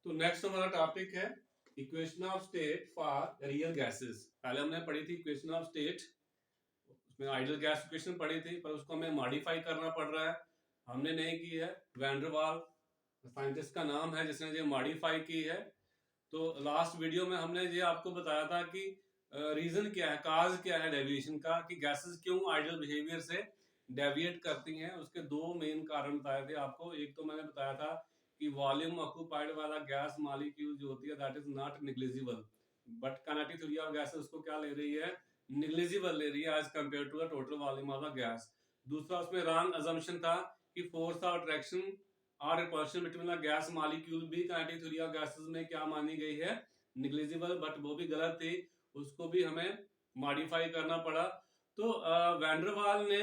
तो नेक्स्ट हमारा टॉपिक है equation of state for real gases. पहले हमने पढ़ी थी इक्वेशन ऑफ स्टेट, उसमें आइडियल गैस इक्वेशन पढ़ी थी, पर उसको हमें मॉडिफाई करना पड़ रहा है। हमने नहीं की है, वैन डर वाल साइंटिस्ट का नाम है जिसने ये मॉडिफाई की है। तो लास्ट वीडियो में हमने ये आपको बताया था कि रीजन क्या है, काज क्या है डेविएशन का, कि गैसेस क्यों आइडियल बिहेवियर से डेविएट करती हैं। उसके दो मेन कारण बताए थे आपको। एक तो मैंने बताया था कि वॉल्यूम ऑक्यूपाइड वाला गैस मॉलिक्यूल जो होती है that is not negligible, but kinetic theory of gases उसको क्या ले रही है, नेग्लिजिबल ले रही है as compare to the total volume of the gas. दूसरा उसमें रॉन्ग अजम्पशन था कि फोर्स ऑफ अट्रैक्शन और repulsion between the gas molecule भी काइनेटिक थ्योरी ऑफ गैसेस में क्या मानी गई है, नेग्लिजिबल, बट वो भी गलत थी, उसको भी हमें मॉडिफाई करना पड़ा। तो वैन डर वाल ने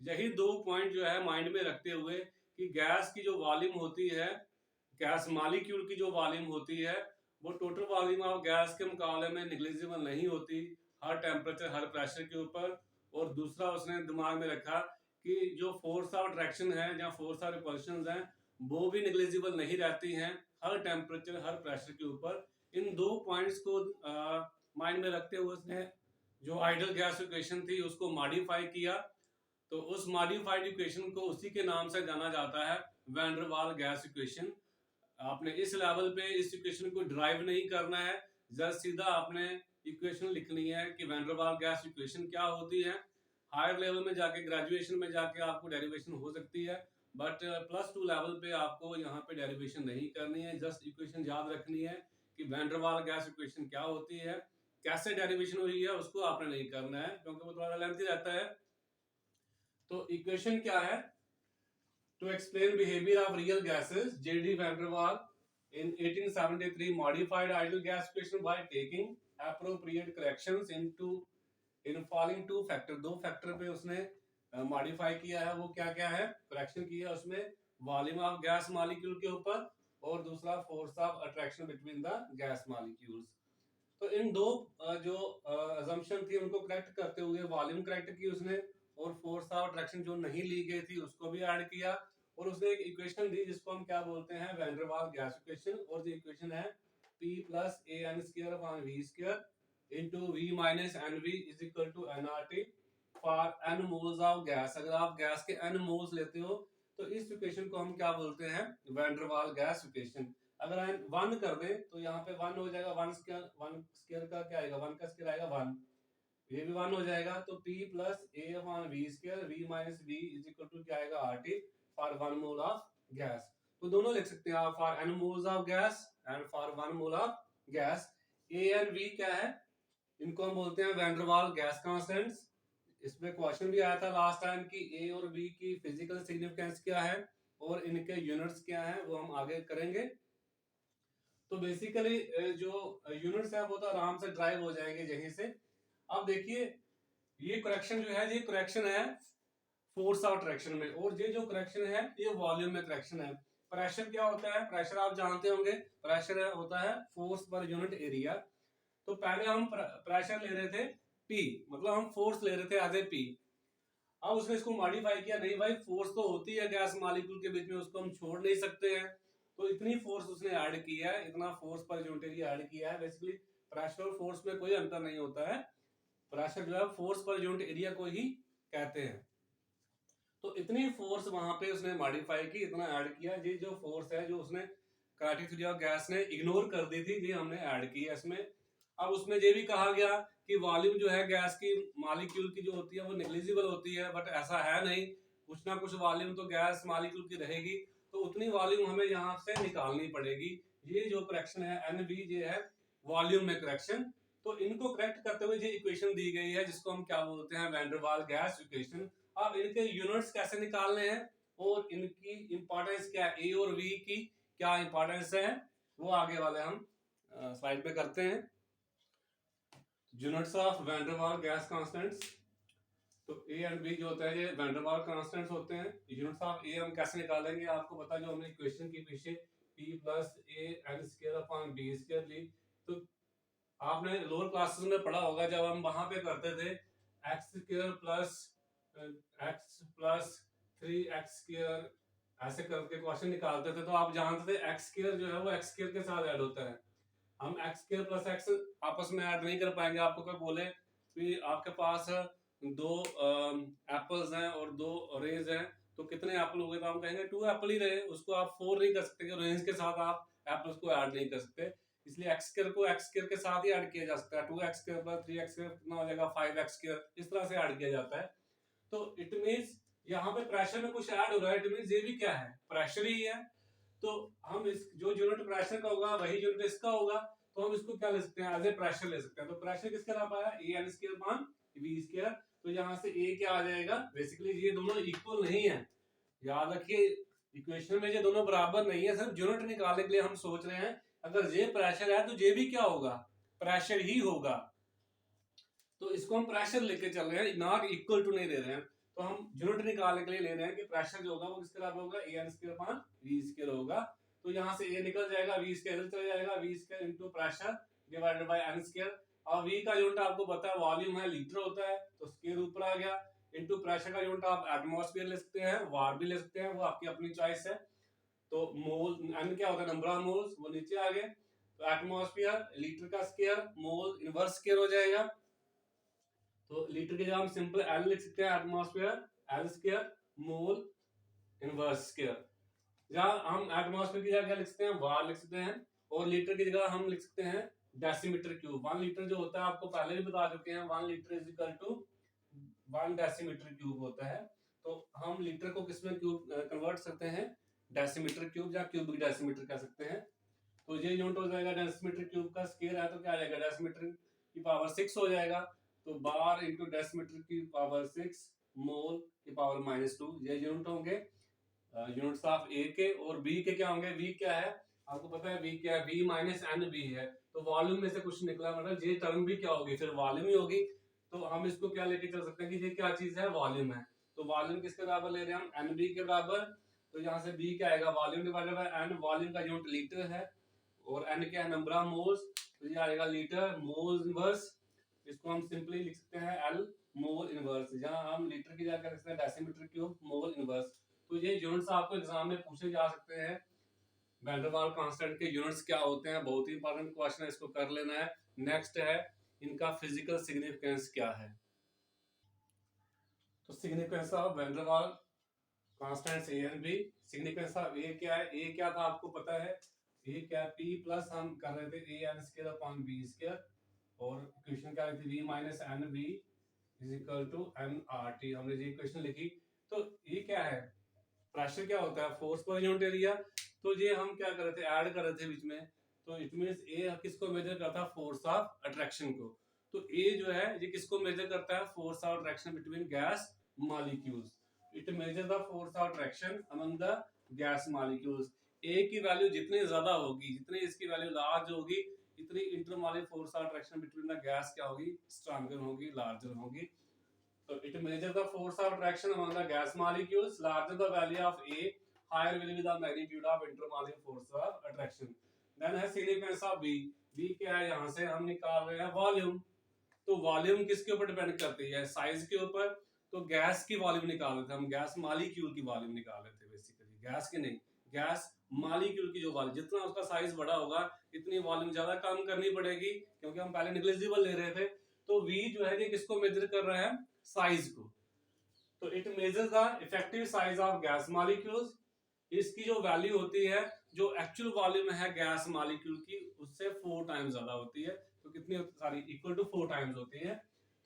यही दो पॉइंट जो है माइंड में रखते हुए कि गैस की जो वॉल्यूम होती है, गैस मॉलिक्यूल की जो वॉल्यूम होती है वो टोटल वॉल्यूम ऑफ गैस के मुकाबले में नेग्लिजिबल नहीं होती हर टेम्परेचर हर प्रेशर के ऊपर। और दूसरा उसने दिमाग में रखा कि जो फोर्स ऑफ अट्रैक्शन है या फोर्स ऑफ रिपल्शन है वो भी नेग्लिजिबल नहीं रहती हैं हर टेम्परेचर हर प्रेशर के ऊपर। इन दो पॉइंट्स को माइंड में रखते हुए उसने जो आइडियल गैस इक्वेशन थी उसको मॉडिफाई किया। तो उस मॉडिफाइड इक्वेशन को उसी के नाम से जाना जाता है, वैन डर वाल गैस इक्वेशन। आपने इस लेवल पे इस इक्वेशन को ड्राइव नहीं करना है, जस्ट सीधा आपने इक्वेशन लिखनी है कि वैन डर वाल गैस इक्वेशन क्या होती है। हायर लेवल में जाके ग्रेजुएशन में जाके आपको डेरिवेशन हो सकती है, बट +2 लेवल पे आपको यहाँ पे डेरिवेशन नहीं करनी है, जस्ट इक्वेशन याद रखनी है कि वैन डर वाल गैस इक्वेशन क्या होती है, कैसे डेरिवेशन हुई है उसको आपने नहीं करना है क्योंकि वो थोड़ा लेंथी रहता है। तो इक्वेशन क्या है, to explain behavior of real gases, J.D. van der Waal in 1873 modified ideal gas equation by taking appropriate corrections in following two factor। दो फैक्टर पे उसने मॉडिफाई किया है। वो क्या क्या है, करेक्शन की है उसमें, वॉल्यूम ऑफ गैस मॉलिक्यूल के ऊपर और दूसरा force of attraction between the gas molecules. तो इन दो जो अजम्पशन थी उनको करेक्ट करते हुए वॉल्यूम करेक्ट की उसने और फोर्स ऑफ अट्रैक्शन जो नहीं ली गई थी उसको भी ऐड किया। और उसने एक इक्वेशन दी जिसको हम क्या बोलते हैं, वैन डर वाल गैस इक्वेशन। और जो इक्वेशन है P plus AN square upon V square into V minus NV is equal to nRT for n moles of gas। अगर आप गैस के n मोल्स लेते हो तो इस इक्वेशन को हम क्या बोलते हैं, वैन डर वाल गैस इक्वेशन। अगर हम 1 कर दें तो यहाँ पे 1 हो जाएगा, 1 स्क्वायर का क्या आएगा, 1 का स्क्वायर आएगा 1, ये भी 1 हो जाएगा। तो P plus A upon V square V minus V is equal to क्या आएगा, RT for 1 mole of gas। तो दोनों लिख सकते हैं आप, for n moles of gas and for 1 mole of gas। A and V क्या है, इनको हम बोलते हैं वैन डर वाल गैस कांस्टेंट्स। इसमें क्वेश्चन भी आया था लास्ट टाइम कि A और V की फिजिकल सिग्निफिकेंस क्या है और इनके यूनिट्स क्या है, वो हम आगे करेंगे। तो बेसिकली जो यूनिट्स है वो तो आराम से ड्राइव हो जाएंगे यहीं से। अब देखिए ये करेक्शन जो है, ये करेक्शन है फोर्स ऑफ अट्रैक्शन में, और ये जो करेक्शन है ये वॉल्यूम में करेक्शन है। प्रेशर क्या होता है, प्रेशर आप जानते होंगे, प्रेशर होता है फोर्स पर यूनिट एरिया। तो पहले हम प्रेशर ले रहे थे P, मतलब हम फोर्स ले रहे थे एज ए P। अब उसने इसको मॉडिफाई किया, नहीं भाई फोर्स तो होती है गैस मॉलिक्यूल के बीच में, उसको हम छोड़ नहीं सकते हैं। तो इतनी फोर्स उसने ऐड किया है, इतना force per unit area add किया है। बेसिकली प्रेशर और फोर्स में कोई अंतर नहीं होता है, प्रेशर जो है फोर्स पर यूनिट एरिया को ही कहते हैं। तो इतनी फोर्स वहां पे उसने मॉडिफाई की, इतना ऐड किया। ये जो फोर्स है जो उसने काइनेटिक थ्योरी ऑफ गैस ने इग्नोर कर दी थी, ये हमने ऐड की है इसमें। अब उसमें ये भी कहा गया कि वॉल्यूम जो है गैस की मॉलिक्यूल की जो होती है वो नेग्लिजिबल होती है, बट ऐसा है नहीं, कुछ ना कुछ वॉल्यूम तो गैस मॉलिक्यूल की रहेगी। तो उतनी वॉल्यूम हमें यहाँ से निकालनी पड़ेगी। ये जो करेक्शन है NV, ये है वॉल्यूम में करेक्शन। तो इनको करेक्ट करते हुए ये इक्वेशन दी गई है जिसको हम क्या बोलते हैं, वैन डर वाल गैस इक्वेशन। अब इनके यूनिट्स कैसे निकालने हैं और इनकी इंपॉर्टेंस क्या है, ए और वी की क्या इंपॉर्टेंस है, वो आगे वाले हम स्लाइड पे करते हैं। यूनिट्स ऑफ वैन डर वाल गैस कांस्टेंट्स। तो ए एंड बी जो होता है ये वैन डर वाल कांस्टेंट्स होते हैं। यूनिट्स ऑफ ए हम कैसे निकालेंगे, आपको पता जो हमने इक्वेशन के पीछे P plus AN square upon B square ली। तो आपने लोअर क्लासेस में पढ़ा होगा जब हम वहां पे करते थे x square plus 3x square ऐसे करके क्वेश्चन निकालते थे तो आप जानते थे एक्स स्क्वायर जो है वो एक्स स्क्वायर के साथ ऐड होता है। हम एक्स स्क्वायर प्लस एक्स आपस में ऐड नहीं कर पाएंगे। आपको कोई बोले कि आपके पास दो एप्पल्स हैं और दो रेज हैं तो कितने एप्पल हो गए, तो हम कहेंगे 2 एप्पल ही रहे। उसको आप 4 नहीं कर सकते, रेंज के साथ आप एप्पल्स को ऐड नहीं कर सकते। इसलिए एक्स स्क्वायर को एक्स स्क्वायर के साथ ही ऐड किया जा सकता है। 2x square plus 3x square कितना हो जाएगा 5x स्क्वायर, इस तरह से ऐड किया जाता है। तो इट मींस यहाँ पे प्रेशर में कुछ ऐड हो रहा है, इट मींस ये भी क्या है, प्रेशर ही है। तो हम इस जो यूनिट प्रेशर का होगा वही यूनिट इसका होगा, तो हम इसको क्या ले सकते हैं, एज ए प्रेशर ले सकते हैं। तो प्रेशर किसके अलावा आया, A N square upon V square. तो यहाँ से ए क्या आ जाएगा, बेसिकली ये दोनों इक्वल नहीं है। याद रखिए इक्वेशन में ये दोनों बराबर नहीं है, सिर्फ यूनिट निकालने के लिए हम सोच रहे हैं। अगर ये प्रेशर है तो ये भी क्या होगा, प्रेशर ही होगा। तो इसको हम प्रेशर लेके चल रहे हैं, नॉट इक्वल टू नहीं ले रहे हैं। तो हम यूनिट निकालने के लिए ले रहे हैं कि प्रेशर जो होगा वो किसके बराबर होगा, A N square upon V square होगा। तो यहाँ से ए निकल जाएगा, वी स्क्वायर चला जाएगा, V square into pressure divided by N square. और वी का यूनिट आपको पता है वॉल्यूम है, लीटर होता है, तो स्क्वायर ऊपर आ गया। इनटू प्रेशर का यूनिट आप एटमॉस्फेयर ले सकते हैं, वार भी ले सकते हैं, वो आपकी अपनी चॉइस है। तो मोल एन क्या होता है, नंबर ऑफ मोल्स, वो नीचे आ गए। तो एटमॉस्फेयर लीटर का स्क्वायर, मोल इनवर्स स्क्वायर हो जाएगा। तो लीटर की जगह हम सिंपल एल लिख सकते हैं, atmosphere L square mole inverse square. जहां हम एटमॉस्फेयर की जगह क्या लिख सकते हैं, वार लिख सकते हैं। और लीटर की जगह हम लिख सकते हैं डेसीमीटर क्यूब। 1 लीटर जो होता है आपको पहले भी बता चुके हैं, 1 litre is equal to 1 decimetre cube होता है। तो हम लीटर को किस में क्यूब कन्वर्ट करते हैं, डेसीमीटर क्यूब या क्यूबिक डेसीमीटर कह सकते हैं। तो ये यूनिट हो जाएगा डेसीमीटर क्यूब का, स्क्वायर है तो क्या आ जाएगा, डेसीमीटर की पावर 6 हो जाएगा। तो बार इंटू डेसीमीटर की पावर 6 मोल की पावर -2, ये यूनिट होंगे यूनिट्स ऑफ ए के। और बी के क्या होंगे, वी क्या है आपको पता है, वी क्या है, वी माइनस एन बी है। तो वॉल्यूम में से कुछ निकला, मतलब ये टर्म भी क्या होगी, फिर वॉल्यूम ही होगी। तो हम इसको क्या लेके चल सकते हैं कि ये क्या चीज है, वॉल्यूम है। तो वॉल्यूम किसके बराबर ले रहे हैं हम, एन बी के बराबर। तो यहाँ से बी क्या आएगा, volume divided by N, volume का यूनिट लीटर है और एन क्या है, नंबर ऑफ मोल्स। तो ये आएगा लीटर मोल इनवर्स। इसको हम सिंपली लिख सकते हैं एल मोल इनवर्स, जहां हम लीटर की जगह लिख सकते हैं डेसीमीटर क्यूब मोल इनवर्स। तो ये यूनिट्स आपको एग्जाम में पूछे जा सकते हैं। वैन डर वाल्स कांस्टेंट के यूनिट्स क्या होते हैं, बहुत ही इंपॉर्टेंट क्वेश्चन है, इसको कर लेना है। नेक्स्ट है इनका फिजिकल सिग्निफिकेंस क्या है। तो significance of van der Waals constants A and B. Significance of A क्या है, ए क्या था आपको पता है, ए क्या पी प्लस हम कर रहे थे A N square upon B square. और इक्वेशन क्या थी, v minus N B is equal to N R T, हमने ये इक्वेशन लिखी। तो ये क्या है, प्रेशर क्या होता है, फोर्स पर यूनिट एरिया। तो ये हम क्या कर रहे थे, ऐड कर रहे थे बीच में। तो इट मींस ए किसको मेजर करता है, फोर्स ऑफ अट्रैक्शन को। तो ए जो है ये किसको मेजर करता है, force of attraction between gas molecules. It measure the force of attraction among the gas molecules. A की वैल्यू जितनी ज्यादा होगी, जितनी इसकी वैल्यू लार्ज होगी, इतनी intermolecular force of attraction between the gas क्या होगी, स्ट्रॉन्गर होगी, लार्जर होगी। So it measures the force of attraction among the gas molecules. Larger the value of A, higher will be the magnitude of intermolecular force of attraction. Then है significance of B. B क्या है, यहाँ से हम निकाल रहे हैं volume. तो वॉल्यूम किसके ऊपर डिपेंड करती है, साइज के ऊपर। तो गैस की वॉल्यूम निकाल रहे थे हम, गैस मॉलिक्यूल की वॉल्यूम निकाल रहे थे बेसिकली, गैस की नहीं, गैस मॉलिक्यूल की जो वॉल्यूम, जितना उसका साइज बड़ा होगा इतनी वॉल्यूम ज्यादा कम करनी पड़ेगी, क्योंकि हम पहले निग्लिजिबल ले रहे थे। तो V जो है ये किसको मेजर कर रहा है, साइज को। तो it measures the effective size of gas molecules. इसकी जो वैल्यू होती है, जो एक्चुअल वॉल्यूम है गैस मॉलिक्यूल की, उससे 4 टाइम्स ज्यादा होती है। तो कितनी सारी, इक्वल टू 4 टाइम्स होती है।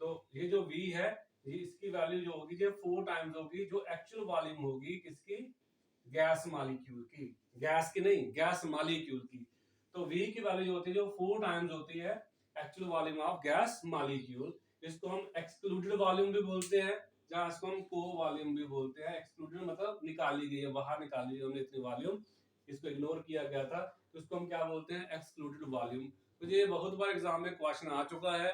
तो ये जो V है, ये इसकी वैल्यू जो होगी ये 4 टाइम्स होगी जो एक्चुअल वॉल्यूम होगी किसकी, गैस मॉलिक्यूल की, गैस की नहीं, गैस मॉलिक्यूल की। तो V की वैल्यू जो होती है जो 4 टाइम्स होती है actual volume of gas molecule. इसको हम एक्सक्लूडेड वॉल्यूम भी बोलते हैं, जहां इसको हम को वॉल्यूम भी बोलते हैं। एक्सक्लूडेड मतलब निकाली गई है, बाहर निकाली गई हमने इतनी वॉल्यूम, इसको इग्नोर किया गया था, तो इसको हम क्या बोलते हैं, एक्सक्लूडेड वॉल्यूम। तो ये बहुत बार एग्जाम में क्वेश्चन आ चुका है।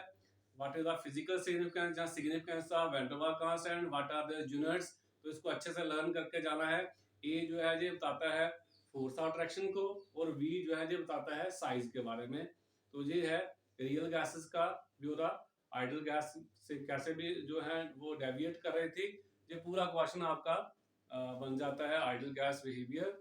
What is the physical significance, जहां significance of van der Waals constant, what are the units. तो इसको अच्छे से लर्न करके जाना है। ए जो है ये बताता है फोर्स ऑफ अट्रैक्शन को, और V जो है ये बताता है साइज के बारे में। तो ये है रियल गैसेस का ब्यूरा। आइडल गैस से कैसे भी जो है वो डेविएट कर रही थी। ये पूरा क्वेश्चन आपका बन जाता है आइडियल गैस बिहेवियर,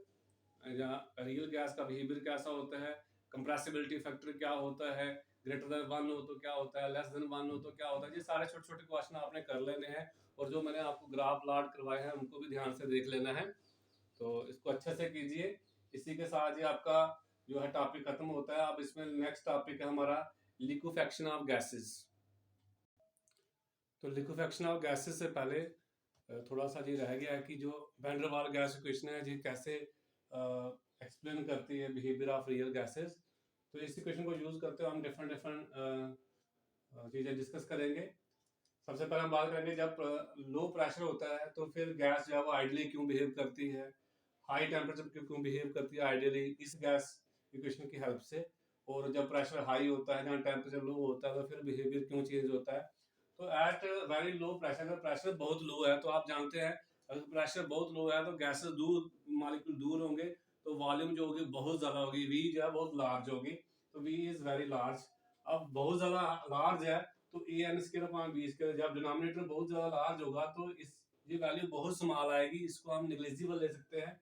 या रियल गैस का बिहेवियर कैसा होता है, कंप्रेसिबिलिटी फैक्टर क्या होता है, ग्रेटर देन 1 हो तो क्या होता है, लेस देन 1 हो तो क्या होता है। ये सारे छोटे छोटे क्वेश्चन आपने कर लेने हैं, और जो मैंने आपको ग्राफ प्लॉट करवाए हैं उनको भी ध्यान से देख लेना है। तो इसको अच्छे से कीजिए। इसी के साथ ही आपका जो है टॉपिक खत्म होता है। अब इसमें नेक्स्ट टॉपिक है हमारा लिक्विफेक्शन ऑफ गैसेस। तो लिक्विफेक्शन ऑफ गैसेस से पहले थोड़ा सा ये रह गया है कि जो वैन डर वाल गैस इक्वेशन है, ये कैसे एक्सप्लेन करती है बिहेवियर ऑफ रियल गैसेस। तो इस इक्वेशन को यूज करते हुए हम डिफरेंट चीजें डिस्कस करेंगे। सबसे पहले हम बात करेंगे जब लो प्रेशर होता है तो फिर गैस जो है वो आइडियली क्यों बिहेव करती है, हाई टेम्परेचर पे क्यों बिहेव करती है आइडियली इस गैस इक्वेशन की हेल्प से, और जब प्रेशर हाई होता है जहाँ टेम्परेचर लो होता है तो फिर बिहेवियर क्यों चेंज होता है। तो एट वेरी लो प्रेशर, अगर प्रेशर बहुत लो है तो आप जानते हैं अगर प्रेशर बहुत लो है तो गैसेस दूर, मॉलिक्यूल दूर होंगे तो वॉल्यूम जो होगी बहुत ज्यादा होगी, वी जो है बहुत लार्ज होगी, तो वी इज वेरी लार्ज। अब बहुत ज्यादा लार्ज है तो A N square upon B square, जब डिनोमिनेटर बहुत ज्यादा लार्ज होगा तो इस ये वैल्यू बहुत स्मॉल आएगी, इसको हम निग्लिजिबल ले सकते हैं।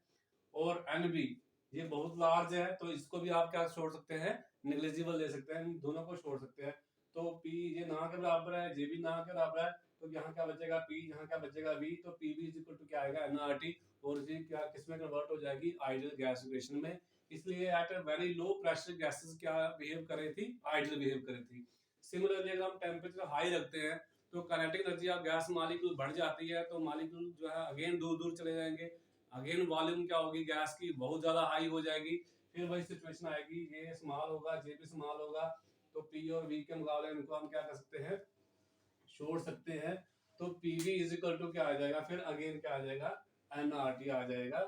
और एन बी ये बहुत लार्ज है तो इसको भी आप क्या छोड़ सकते हैं, निग्लिजिबल ले सकते हैं, दोनों को छोड़ सकते हैं। तो P ये ना के बराबर है, जे भी ना के बराबर है, तो यहाँ क्या बचेगा P, यहाँ क्या बचेगा V, तो PV इज इक्वल टू क्या आएगा nRT, और ये क्या किसमें कन्वर्ट हो जाएगी आइडियल गैस इक्वेशन में। इसलिए at a very low pressure gases क्या बिहेव कर रही थी, आइडियल बिहेव कर रही थी। सिमिलरली अगर हम टेम्परेचर हाई रखते हैं तो kinetic energy of gas molecule बढ़ जाती है, तो मॉलिक्यूल जो है अगेन दूर दूर चले जाएंगे, अगेन वॉल्यूम क्या होगी गैस की बहुत ज्यादा हाई हो जाएगी, फिर वही सिचुएशन आएगी, ये स्मॉल होगा जे भी स्मॉल होगा, तो P और V के मुकाबले इनको हम क्या कर सकते हैं, छोड़ सकते हैं। तो PV इज इक्वल टू क्या आ जाएगा, फिर अगेन क्या आ जाएगा, nRT आ जाएगा।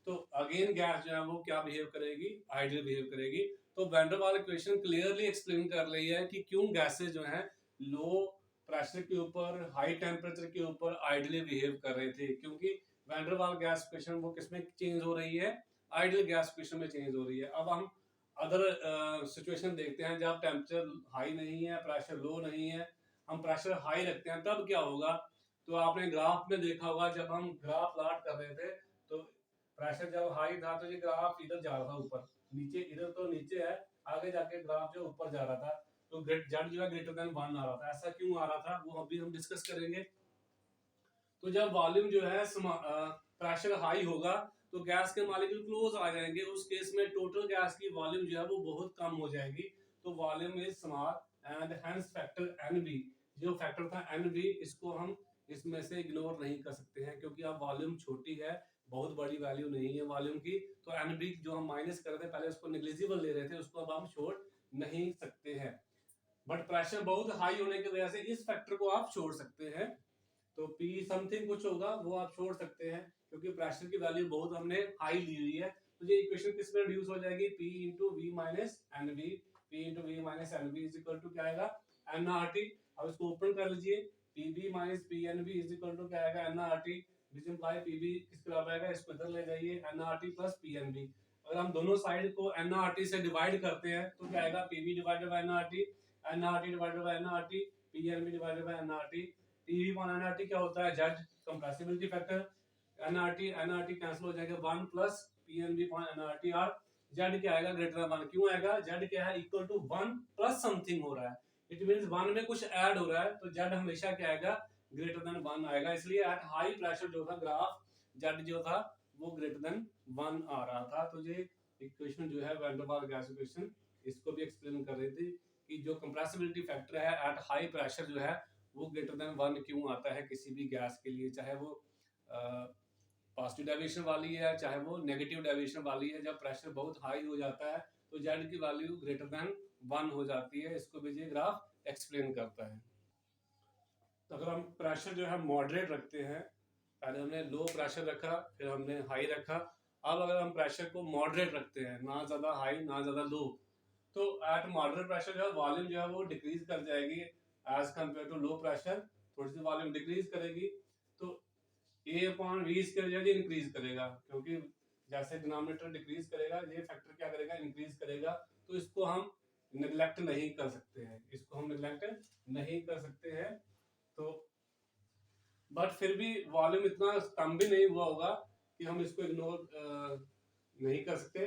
तो अगेन गैस जो है वो क्या बिहेव करेगी, आइडियल बिहेव करेगी। तो वैन डर वाल इक्वेशन क्लियरली एक्सप्लेन कर रही है कि क्यों गैसेस जो है लो प्रेशर के ऊपर, हाई टेम्परेचर के ऊपर आइडियली बिहेव कर रहे थे, क्योंकि वैन डर वाल गैस इक्वेशन वो किसमें चेंज हो रही है, आइडियल गैस इक्वेशन में चेंज हो रही है। अब हम अदर सिचुएशन देखते हैं जब टेम्परेचर हाई नहीं है, प्रेशर लो नहीं है, हम प्रेशर हाई रखते हैं तब क्या होगा। तो आपने ग्राफ में देखा होगा जब हम ग्राफ प्लॉट कर रहे थे तो प्रेशर जब हाई था तो ये ग्राफ इधर जा रहा था ऊपर, नीचे इधर तो नीचे है, आगे जाके ग्राफ जो ऊपर जा रहा था, तो जेड जो है ग्रेटर देन 1 आ रहा था। ऐसा क्यों आ रहा था वो अभी हम डिस्कस करेंगे। तो जब वॉल्यूम जो है प्रेशर हाई होगा तो गैस के मॉलिक्यूल क्लोज आ जाएंगे, उस केस में टोटल गैस की वॉल्यूम जो है वो बहुत कम हो जाएगी, तो volume is small and hence factor n b, जो फैक्टर था एनबी, इसको हम इसमें से इग्नोर नहीं कर सकते हैं, क्योंकि अब वॉल्यूम छोटी है, बहुत बड़ी वैल्यू नहीं है वॉल्यूम की, तो एनबी जो हम माइनस कर रहे थे पहले उसको निग्लिजिबल ले रहे थे, उसको अब हम छोड़ नहीं सकते हैं। बट प्रेशर बहुत हाई होने की वजह से इस फैक्टर को आप छोड़ सकते हैं, तो P समथिंग कुछ होगा वो आप छोड़ सकते हैं, क्योंकि प्रेशर की वैल्यू बहुत हमने हाई ली हुई है। तो ये इक्वेशन किस में रिड्यूस हो जाएगी, P into v minus N b, P into v minus N B is equal to क्या आएगा, nRT। अब इसको ओपन कर लीजिए, PB minus PNB is equal to क्या आएगा, nRT, विच इंप्लाई PB किसके बराबर आएगा, इसको इधर ले जाइए, nRT प्लस PNB। अगर हम दोनों साइड को nRT से डिवाइड करते हैं तो क्या आएगा, PB divided by nRT, nRT divided by nRT, PNB divided by nRT। TV one NRT क्या होता है, Z compressibility factor, NRT NRT cancel हो जाएगा, 1 प्लस पीएनबी अपॉन एनआरटी, और जेड क्या आएगा, ग्रेटर देन 1, क्यों आएगा, जेड क्या है, इक्वल टू 1 प्लस समथिंग हो रहा है, इट मींस 1 में कुछ ऐड हो रहा है, तो जेड हमेशा क्या आएगा, ग्रेटर देन 1 आएगा। इसलिए एट हाई प्रेशर जो था ग्राफ जेड जो था वो ग्रेटर देन 1 आ रहा था। तो ये इक्वेशन जो है वैन डर वाल गैस इक्वेशन, इसको भी एक्सप्लेन कर रही थी कि जो कंप्रेसिबिलिटी फैक्टर है एट हाई प्रेशर जो है वो ग्रेटर देन 1 क्यों आता है किसी भी गैस के लिए, चाहे वो पॉजिटिव डेविएशन वाली है चाहे वो नेगेटिव डेविएशन वाली है। जब प्रेशर बहुत हाई हो जाता है तो जेड की वैल्यू ग्रेटर देन 1 हो जाती है, इसको भी ये ग्राफ एक्सप्लेन करता है। तो अगर हम प्रेशर जो है मॉडरेट रखते हैं, पहले हमने लो प्रेशर रखा फिर हमने हाई रखा, अब अगर हम प्रेशर को मॉडरेट रखते हैं, ना ज्यादा हाई ना ज्यादा लो, तो एट मॉडरेट प्रेशर जो है वॉल्यूम जो है वो डिक्रीज कर जाएगी as compared to low pressure, थोड़ी सी वॉल्यूम डिक्रीज करेगी, तो ए अपॉन वी स्क्वायर जो है इंक्रीज करेगा, क्योंकि जैसे डिनोमिनेटर डिक्रीज करेगा ये फैक्टर क्या करेगा, इंक्रीज करेगा। तो इसको हम निगलेक्ट नहीं कर सकते हैं, इसको हम निगलेक्ट नहीं कर सकते हैं। तो बट फिर भी वॉल्यूम इतना कम भी नहीं हुआ होगा कि हम इसको इग्नोर नहीं कर सकते।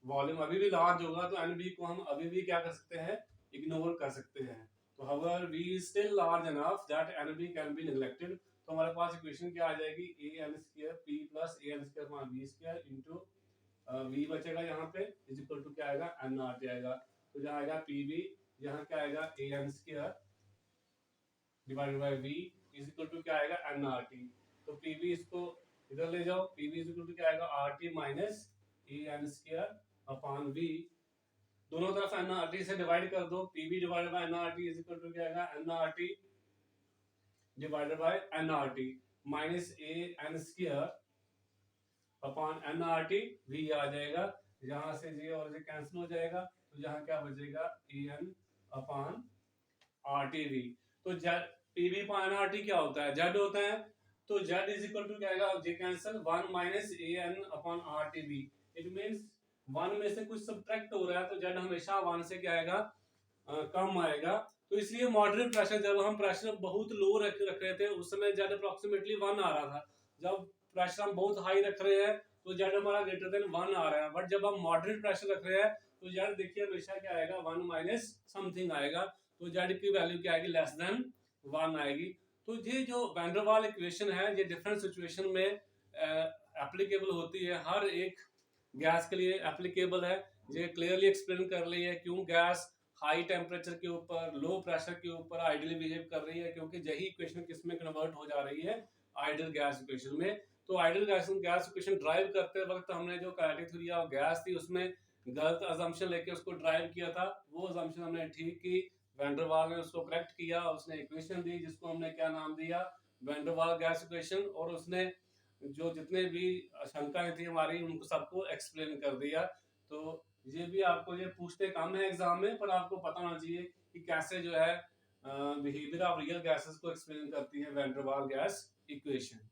वॉल्यूम अभी भी लार्ज होगा तो एनबी को हम अभी भी क्या कर सकते हैं, इग्नोर कर सकते हैं। तो however V is still large enough that NB can be neglected. तो हमारे पास इक्वेशन क्या आ जाएगी, A N square P plus A N square upon B square into V बचेगा यहाँ पे इज इक्वल टू क्या आएगा, एन आर टी आएगा। तो जहाँ आएगा पी बी, यहाँ क्या आएगा A N square divided by V is equal to क्या आएगा, एन आर टी। तो पी बी इसको इधर ले जाओ, P B is equal to क्या आएगा, R T minus A N square upon V. दोनों तरफ एन आर टी से डिवाइड कर दो, P B divided by N R T is equal to क्या आएगा, N R T divided by N R T minus A N square upon N R T V आ जाएगा। यहाँ से जे और जे कैंसिल हो जाएगा, तो यहाँ क्या बचेगा, A N upon R T V. तो Z P V upon N R T क्या होता है, जेड होता है। तो जेड इज इक्वल टू क्या आएगा, Z cancel 1 minus A N upon R T V. It means 1 में से कुछ सब्ट्रैक्ट हो रहा है तो जेड हमेशा 1 से क्या आएगा, कम आएगा। तो इसलिए मॉडरेट प्रेशर, जब हम प्रेशर बहुत लो रख रहे थे उस समय जेड अप्रोक्सीमेटली 1 आ रहा था। जब प्रेशर हम बहुत हाई रख रहे हैं तो जेड हमारा ग्रेटर देन 1 आ रहा है। बट जब हम मॉडरेट प्रेशर रख रहे हैं तो जेड देखिए हमेशा क्या आएगा, 1 माइनस समथिंग आएगा। तो जेड की वैल्यू क्या आएगी, लेस देन 1 आएगी। तो ये जो वैन डर वाल इक्वेशन है ये डिफरेंट सिचुएशन में एप्लीकेबल होती है, हर एक गैस के लिए एप्लीकेबल है। ये क्लियरली एक्सप्लेन कर रही है क्यों गैस हाई टेम्परेचर के ऊपर, लो प्रेशर के ऊपर आइडियली बिहेव कर रही है, क्योंकि यही इक्वेशन किसमें कन्वर्ट हो जा रही है, आइडियल गैस इक्वेशन में। तो आइडियल गैस इक्वेशन ड्राइव करते वक्त हमने जो काइनेटिक थ्योरी ऑफ गैस थी उसमें गलत अजम्पशन लेके उसको ड्राइव किया था, वो अजम्पशन हमने ठीक की, वैन डर वाल ने उसको करेक्ट किया, उसने इक्वेशन दी जिसको हमने क्या नाम दिया, वैन डर वाल गैस इक्वेशन। और उसने जो जितने भी शंकाएं थी हमारी उनको सबको एक्सप्लेन कर दिया। तो ये भी आपको ये पूछते काम है एग्जाम में, पर आपको पता होना चाहिए कि कैसे जो है बिहेवियर ऑफ रियल गैसेस को एक्सप्लेन करती है वैन डर वाल गैस इक्वेशन।